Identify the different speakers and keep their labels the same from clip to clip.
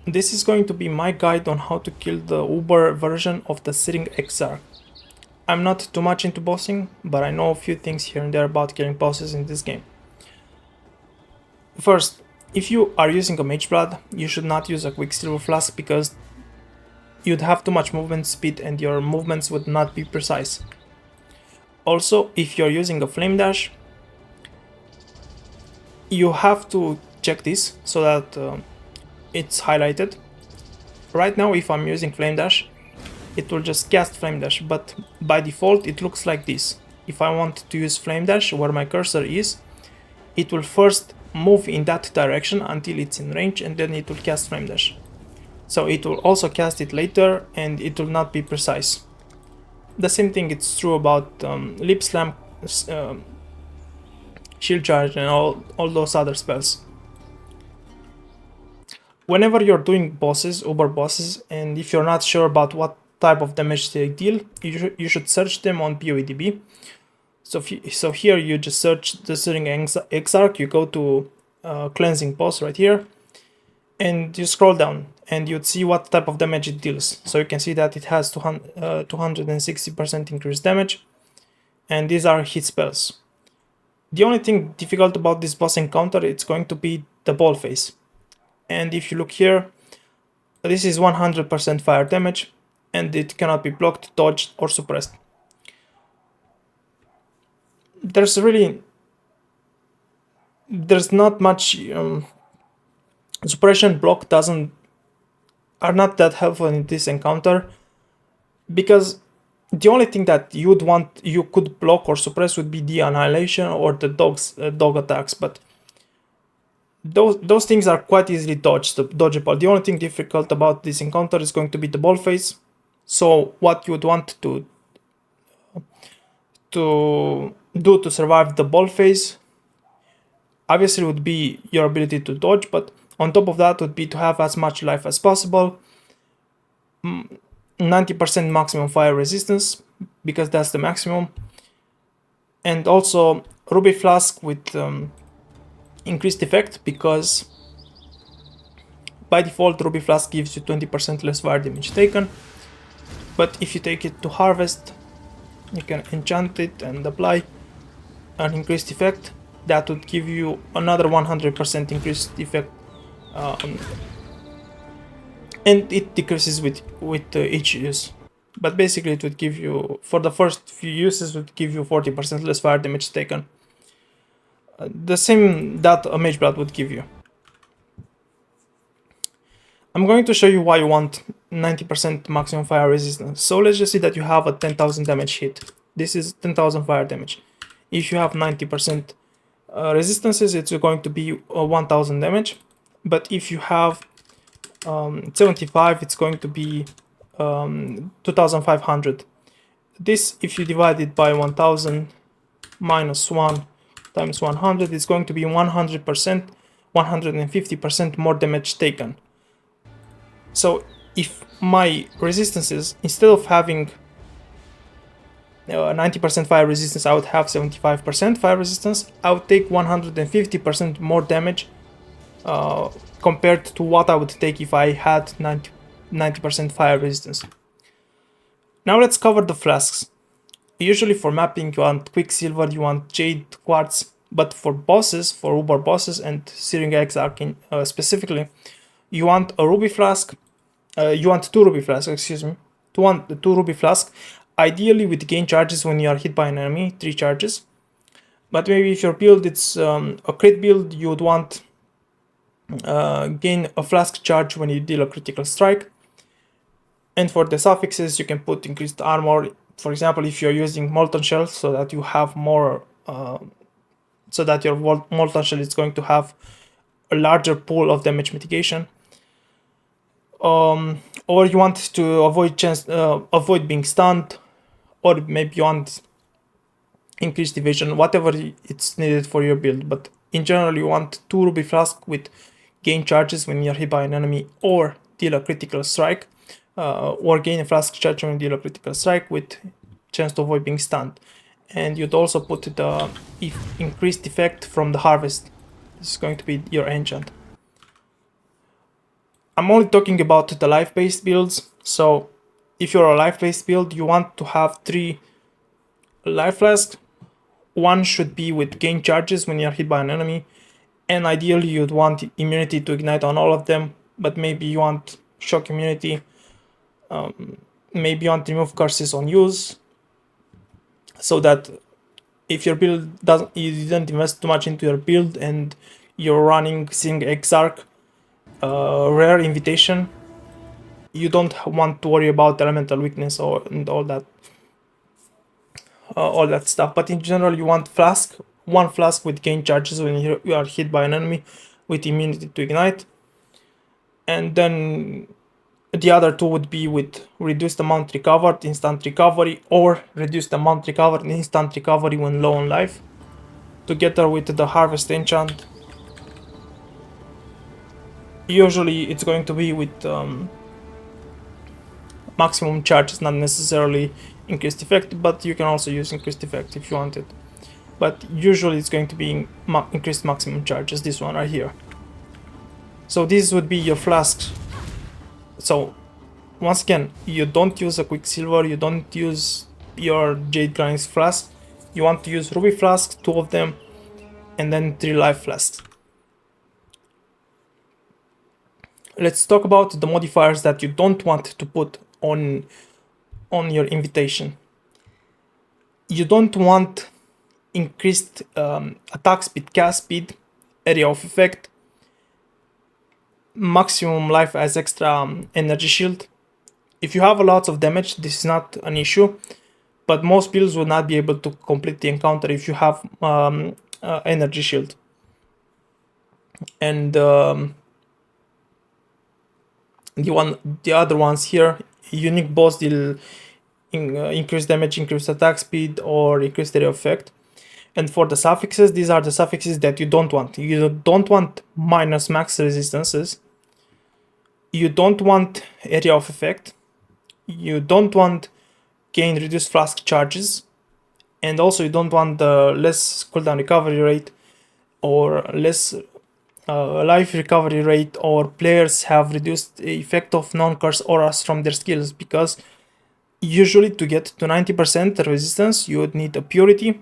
Speaker 1: This is going to be my guide on how to kill the Uber version of the Searing Exarch. I'm not too much into bossing, but I know a few things here and there about killing bosses in this game. First, if you are using a Mage Blood, you should not use a Quicksilver Flask because you'd have too much movement speed and your movements would not be precise. Also, if you're using a Flame Dash, you have to check this so that it's highlighted. Right now, if I'm using Flame Dash, it will just cast Flame Dash, but by default it looks like this. If I want to use Flame Dash where my cursor is, it will first move in that direction until it's in range and then it will cast Flame Dash. So it will also cast it later and it will not be precise. The same thing it's true about Lip Slam, Shield Charge and all those other spells. Whenever you're doing bosses, Uber bosses, and if you're not sure about what type of damage they deal, you should search them on PoEDB. So here you just search the Searing Exarch, you go to Cleansing Boss right here, and you scroll down, and you'd see what type of damage it deals. So you can see that it has 260% increased damage, and these are hit spells. The only thing difficult about this boss encounter, it's going to be the ball phase. And if you look here, this is 100% fire damage, and it cannot be blocked, dodged, or suppressed. There's not much suppression, block are not that helpful in this encounter, because the only thing that you could block or suppress would be the annihilation or the dog attacks, but those things are quite easily dodgeable. The only thing difficult about this encounter is going to be the ball phase. So what you would want to do to survive the ball phase obviously would be your ability to dodge, but on top of that would be to have as much life as possible, 90% maximum fire resistance, because that's the maximum, and also Ruby Flask with increased effect, because by default Ruby Flask gives you 20% less fire damage taken, but if you take it to harvest, you can enchant it and apply an increased effect that would give you another 100% increased effect, and it decreases with each use. But basically it would give you, for the first few uses, would give you 40% less fire damage taken. The same that a Mage Blood would give you. I'm going to show you why you want 90% maximum fire resistance. So let's just say that you have a 10,000 damage hit. This is 10,000 fire damage. If you have 90% resistances, it's going to be 1,000 damage. But if you have 75, it's going to be 2,500. This, if you divide it by 1,000 minus 1 times 100, it's going to be 100%, 150% more damage taken. So if my resistances, instead of having 90% fire resistance, I would have 75% fire resistance, I would take 150% more damage compared to what I would take if I had 90% fire resistance. Now let's cover the flasks. Usually for mapping you want Quicksilver, you want Jade, Quartz, but for bosses, for Uber bosses and Searing Exarch specifically, you want a Ruby Flask, you want two Ruby Flasks, excuse me, two Ruby Flasks, ideally with gain charges when you are hit by an enemy, 3 charges. But maybe if your build it's a crit build, you would want gain a flask charge when you deal a critical strike. And for the suffixes, you can put increased armor. For example, if you're using Molten Shell, so that you have more, so that your Molten Shell is going to have a larger pool of damage mitigation. Or you want to avoid being stunned, or maybe you want increased evasion, whatever it's needed for your build. But in general, you want 2 Ruby Flask with gain charges when you're hit by an enemy or deal a critical strike, or gain a flask charge when you deal a critical strike with chance to avoid being stunned. And you'd also put the increased effect from the harvest. This is going to be your enchant. I'm only talking about the life-based builds. So if you're a life-based build, you want to have 3 life flasks. One should be with gain charges when you're hit by an enemy, and ideally you'd want immunity to ignite on all of them, but maybe you want shock immunity, maybe you want to remove curses on use, so that if your build doesn't, you didn't invest too much into your build and you're running Searing Exarch, rare invitation, you don't want to worry about elemental weakness and all that stuff. But in general, you want flask, 1 flask with gain charges when you are hit by an enemy, with immunity to ignite, and then the other 2 would be with reduced amount recovered, instant recovery, or reduced amount recovered, instant recovery when low on life, together with the harvest enchant. Usually it's going to be with maximum charges, not necessarily increased effect, but you can also use increased effect if you want it. But usually it's going to be increased maximum charges, this one right here. So this would be your flasks. So once again, you don't use a Quicksilver, you don't use your Jade Granite flask, you want to use Ruby flasks, 2 of them, and then 3 life flasks. Let's talk about the modifiers that you don't want to put on your invitation. You don't want increased attack speed, cast speed, area of effect, maximum life as extra energy shield. If you have a lot of damage, this is not an issue, but most builds will not be able to complete the encounter if you have energy shield. And the other ones here, unique boss deal increased damage, increased attack speed, or increased area effect. And for the suffixes, these are the suffixes that you don't want. You don't want minus max resistances. You don't want area of effect. You don't want gain reduced flask charges. And also you don't want the less cooldown recovery rate, or less life recovery rate, or players have reduced effect of non-curse auras from their skills, because usually to get to 90% resistance you would need a purity,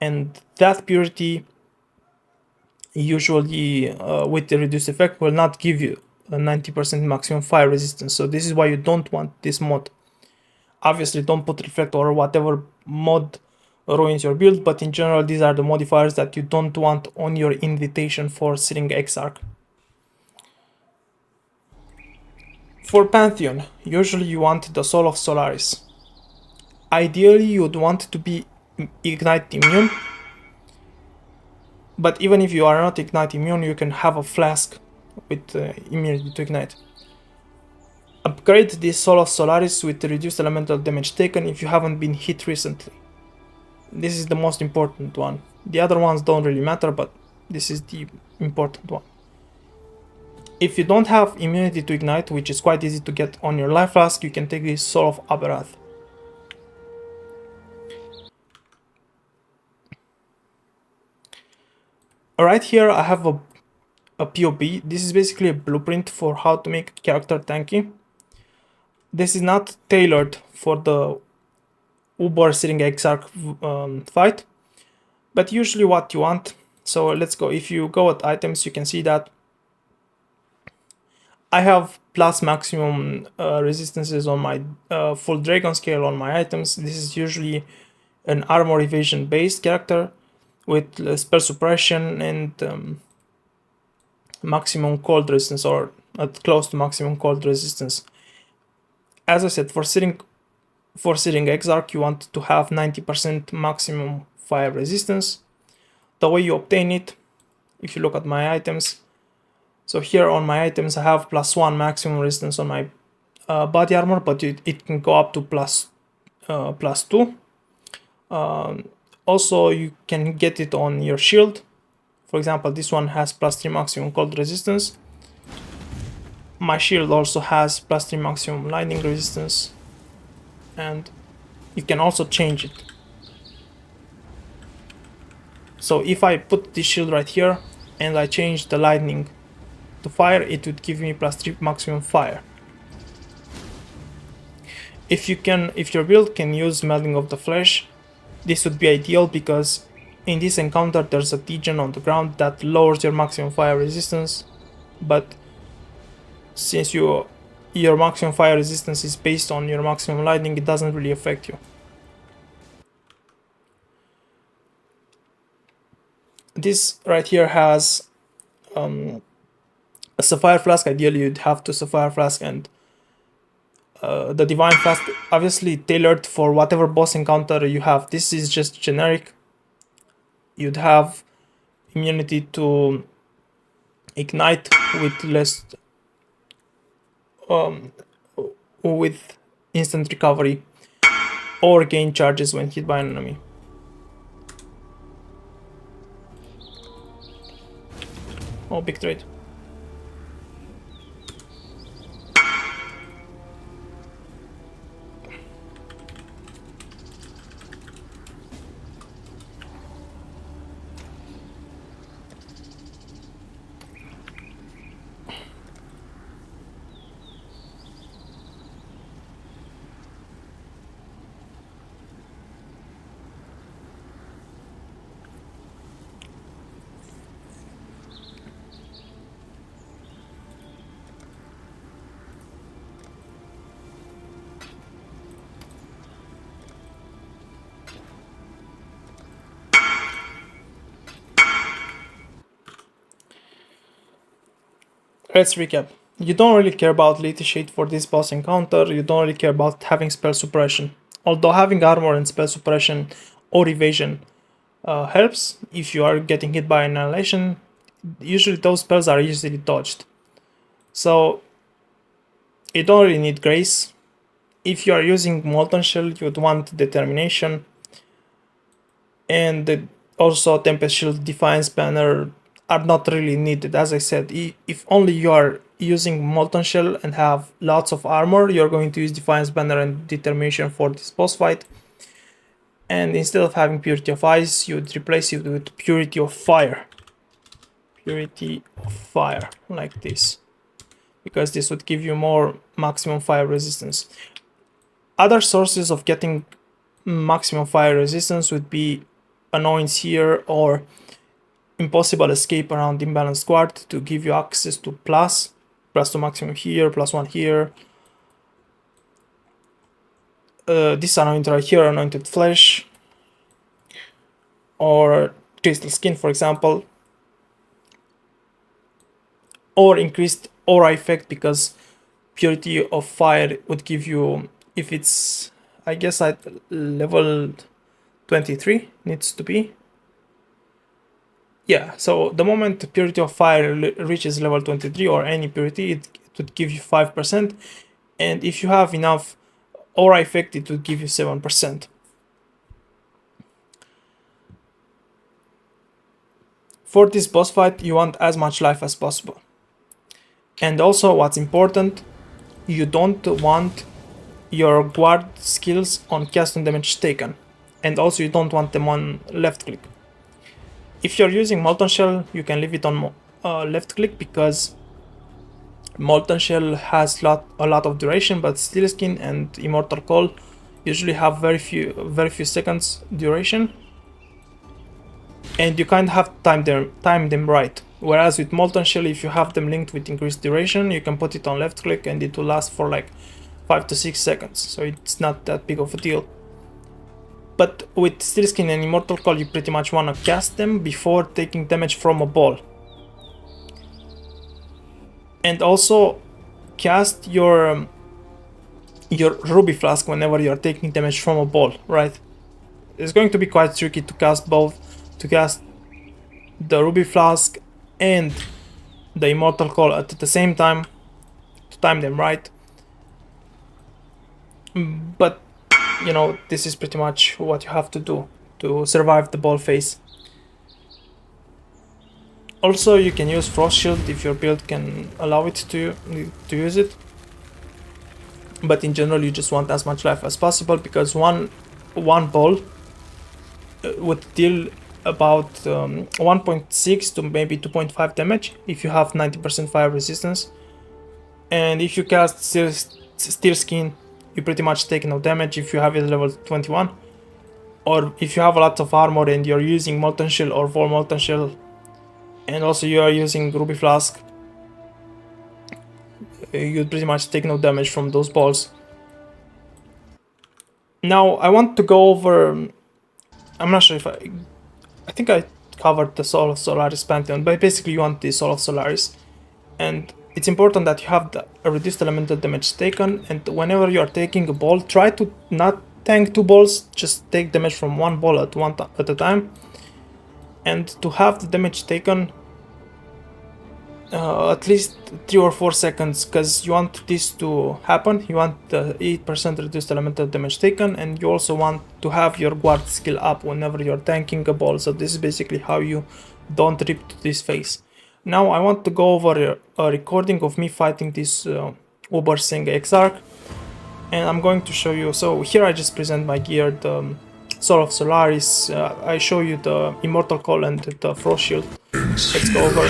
Speaker 1: and that purity usually with the reduced effect will not give you a 90% maximum fire resistance. So this is why you don't want this mod. Obviously don't put reflect or whatever mod ruins your build, but in general these are the modifiers that you don't want on your invitation for Searing Exarch. For Pantheon, usually you want the Soul of Solaris. Ideally you would want to be Ignite immune, but even if you are not Ignite immune, you can have a Flask with immunity to Ignite. Upgrade this Soul of Solaris with reduced elemental damage taken if you haven't been hit recently. This is the most important one. The other ones don't really matter, but this is the important one. If you don't have immunity to Ignite, which is quite easy to get on your life flask, you can take this Soul of Aberath. Right here I have a POB. This is basically a blueprint for how to make a character tanky. This is not tailored for the Uber Searing Exarch fight, but usually what you want. So let's go. If you go at items, you can see that I have plus maximum resistances on my full dragon scale on my items. This is usually an armor evasion based character with spell suppression and maximum cold resistance, or at close to maximum cold resistance. As I said, for Searing Exarch you want to have 90% maximum fire resistance. The way you obtain it, if you look at my items, so here on my items I have +1 maximum resistance on my body armor, but it can go up to +2. Also you can get it on your shield. For example, this one has +3 maximum cold resistance. My shield also has +3 maximum lightning resistance, and you can also change it. So if I put this shield right here and I change the lightning to fire, it would give me +3 maximum fire. If your build can use Melting of the Flesh, this would be ideal, because in this encounter there's a degen on the ground that lowers your maximum fire resistance, but since your maximum fire resistance is based on your maximum lightning, it doesn't really affect you. This right here has a Sapphire Flask. Ideally you'd have to Sapphire Flask, and the Divine Flask, obviously tailored for whatever boss encounter you have. This is just generic. You'd have immunity to Ignite with less with instant recovery, or gain charges when hit by an enemy. Oh, big trade. Let's recap. You don't really care about Lethal Shade for this boss encounter, you don't really care about having spell suppression. Although having armor and spell suppression or evasion helps if you are getting hit by annihilation. Usually those spells are easily dodged. So you don't really need Grace. If you are using Molten Shell, you would want Determination. And also Tempest Shield, Defiance Banner are not really needed. As I said, if only you are using Molten Shell and have lots of armor, you're going to use Defiance Banner and Determination for this boss fight. And instead of having Purity of Ice, you would replace it with Purity of Fire. Purity of Fire, like this. Because this would give you more maximum fire resistance. Other sources of getting maximum fire resistance would be Annoyance here, or Impossible Escape around Imbalanced Guard to give you access to +2 maximum here, +1 here. This anointed right here, Anointed Flesh, or Crystal Skin, for example, or increased aura effect, because Purity of Fire would give you, if it's, I guess at level 23 needs to be. Yeah, so the moment Purity of Fire reaches level 23, or any purity, it would give you 5%, and if you have enough aura effect, it would give you 7%. For this boss fight, you want as much life as possible. And also, what's important, you don't want your guard skills on cast on damage taken, and also you don't want them on left click. If you're using Molten Shell, you can leave it on left click, because Molten Shell has a lot of duration, but Steel Skin and Immortal Call usually have very few seconds duration, and you kind of have to time them right. Whereas with Molten Shell, if you have them linked with increased duration, you can put it on left click and it will last for like 5 to 6 seconds, so it's not that big of a deal. But with Steel Skin and Immortal Call, you pretty much want to cast them before taking damage from a ball. And also cast your Ruby Flask whenever you are taking damage from a ball, right? It's going to be quite tricky to cast both, to cast the Ruby Flask and the Immortal Call at the same time, to time them right. But you know, this is pretty much what you have to do to survive the ball phase. Also, you can use Frost Shield if your build can allow it to use it. But in general, you just want as much life as possible, because one ball would deal about 1.6 to maybe 2.5 damage if you have 90% fire resistance. And if you cast Steel Skin, you pretty much take no damage if you have it level 21. Or if you have a lot of armor and you're using Molten Shell or Full Molten Shell, and also you are using Ruby Flask, you pretty much take no damage from those balls. Now I want to go over, I'm not sure if I think I covered the Soul of Solaris Pantheon, but basically you want the Soul of Solaris. And it's important that you have a reduced elemental damage taken, and whenever you are taking a ball, try to not tank 2 balls, just take damage from 1 ball at a time. And to have the damage taken at least 3 or 4 seconds, because you want this to happen. You want the 8% reduced elemental damage taken, and you also want to have your guard skill up whenever you're tanking a ball. So this is basically how you don't rip to this phase. Now I want to go over a recording of me fighting this Uber Sing Exarch, and I'm going to show you. So here I just present my gear, the Soul of Solaris, I show you the Immortal Call and the Frost Shield. Let's go over.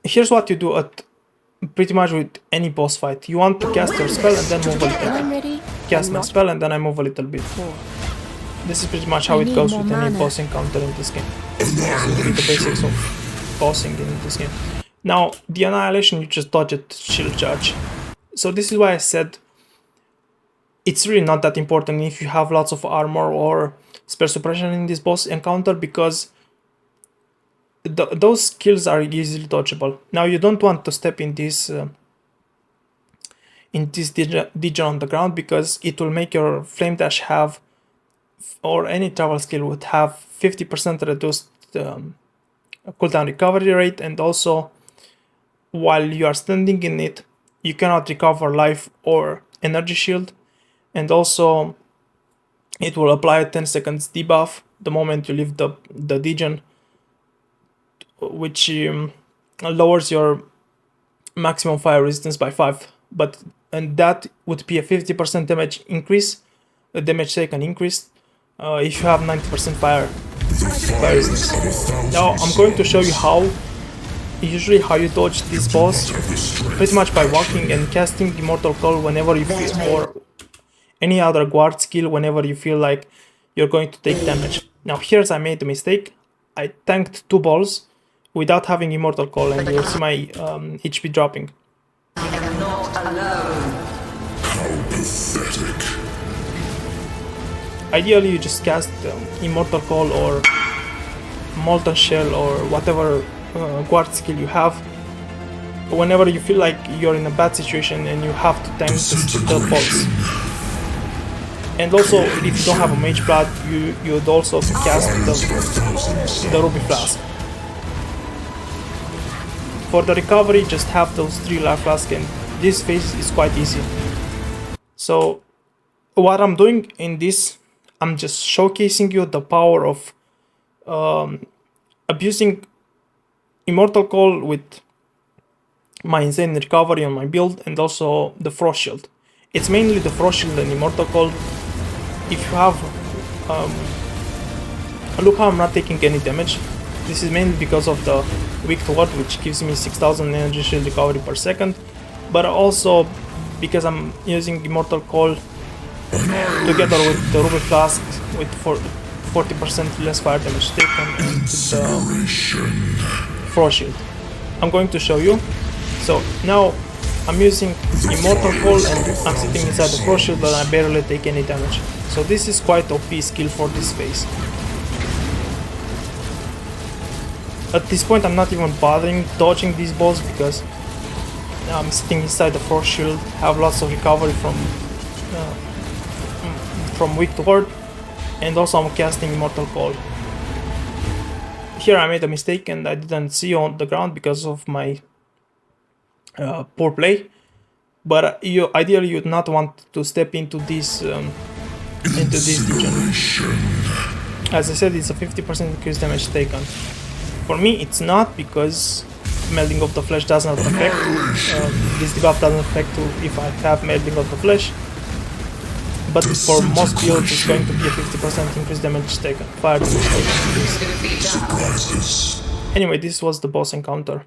Speaker 1: Here's what you do at pretty much with any boss fight. You want to cast your spell and then move a little bit. Cast my spell and then I move a little bit. This is pretty much how it goes with any boss encounter in this game. This is the basics of bossing in this game. Now, the Annihilation, you just dodge it, shield charge. So this is why I said it's really not that important if you have lots of armor or spell suppression in this boss encounter, because those skills are easily dodgeable. Now you don't want to step in this degen on the ground, because it will make your flame dash have, or any travel skill would have 50% reduced cooldown recovery rate, and also while you are standing in it you cannot recover life or energy shield. And also it will apply a 10 seconds debuff the moment you leave the degen, which lowers your maximum fire resistance by 5. And that would be a 50% damage increase, a damage taken increase, if you have 90% fire resistance. Now I'm going to show you how you dodge this boss, pretty much by walking and casting Immortal Call whenever you feel, or any other guard skill whenever you feel like you're going to take damage. Now here's I made a mistake. I tanked 2 balls without having Immortal Call, and you'll see my HP dropping.
Speaker 2: I am not alone.
Speaker 3: How pathetic.
Speaker 1: Ideally you just cast Immortal Call or Molten Shell or whatever guard skill you have whenever you feel like you're in a bad situation and you have to tank the balls. And also, if you don't have a Mage Blood, you'd also cast the Ruby Flask. For the recovery, just have those 3 life flasks, and this phase is quite easy. So, what I'm doing in this, I'm just showcasing you the power of abusing Immortal Call with my insane recovery on my build, and also the Frost Shield. It's mainly the Frost Shield and Immortal Call. If you have, look how I'm not taking any damage. This is mainly because of the Weak to Ward, which gives me 6000 energy shield recovery per second, but also because I'm using Immortal Call together with the Ruby Flask with 40% less fire damage taken and the Frost Shield. I'm going to show you. So now I'm using Immortal Call and I'm sitting inside the Frost Shield, but I barely take any damage. So this is quite OP skill for this phase. At this point I'm not even bothering dodging these balls, because I'm sitting inside the Frost Shield, have lots of recovery from Weak to Ward, and also I'm casting Immortal Call. Here I made a mistake and I didn't see on the ground because of my poor play, but ideally you'd not want to step into this degen. As I said, it's a 50% increased damage taken. For me it's not, because Melding of the Flesh does not affect, this debuff doesn't affect if I have Melding of the Flesh. but for most builds it's going to be a 50% increased damage taken, fire damage taken.
Speaker 3: Surprises.
Speaker 1: Anyway, this was the boss encounter.